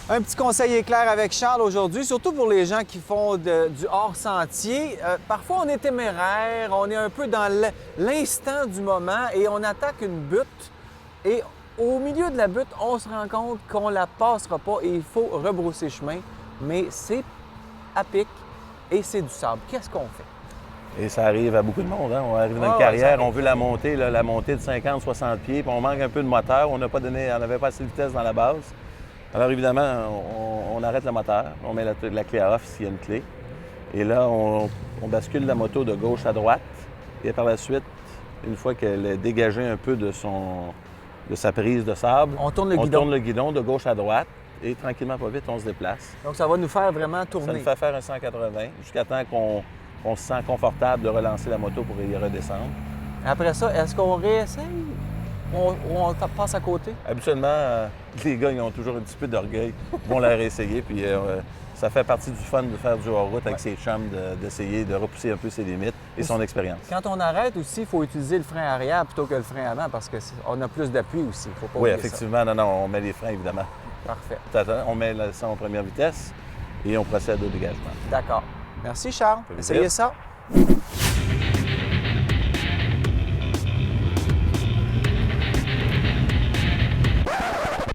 Un petit conseil éclair avec Charles aujourd'hui, surtout pour les gens qui font du hors-sentier. Parfois, on est téméraire, on est un peu dans l'instant du moment et on attaque une butte. Et au milieu de la butte, on se rend compte qu'on la passera pas et il faut rebrousser chemin. Mais c'est à pic et c'est du sable. Qu'est-ce qu'on fait? Et ça arrive à beaucoup de monde. Hein? On arrive dans une carrière, on veut la montée de 50-60 pieds, puis on manque un peu de moteur. On n'avait pas assez de vitesse dans la base. Alors évidemment, on arrête le moteur, on met la clé à off s'il y a une clé. Et là, on bascule la moto de gauche à droite. Et par la suite, une fois qu'elle est dégagée un peu de sa prise de sable, on tourne le guidon de gauche à droite. Et tranquillement, pas vite, on se déplace. Donc ça va nous faire vraiment tourner. Ça nous fait faire un 180 jusqu'à temps qu'on se sent confortable de relancer la moto pour y redescendre. Après ça, est-ce qu'on réessaye ou on passe à côté? Habituellement, les gars, ils ont toujours un petit peu d'orgueil. Ils vont la réessayer, puis ça fait partie du fun de faire du hors-route avec ses chums, d'essayer de repousser un peu ses limites et son expérience. Quand on arrête aussi, il faut utiliser le frein arrière plutôt que le frein avant parce qu'on a plus d'appui aussi. Faut pas oui, oublier effectivement. ça. Non, on met les freins, évidemment. Parfait. On met ça en première vitesse et on procède au dégagement. D'accord. Merci, Charles. Essayez ça.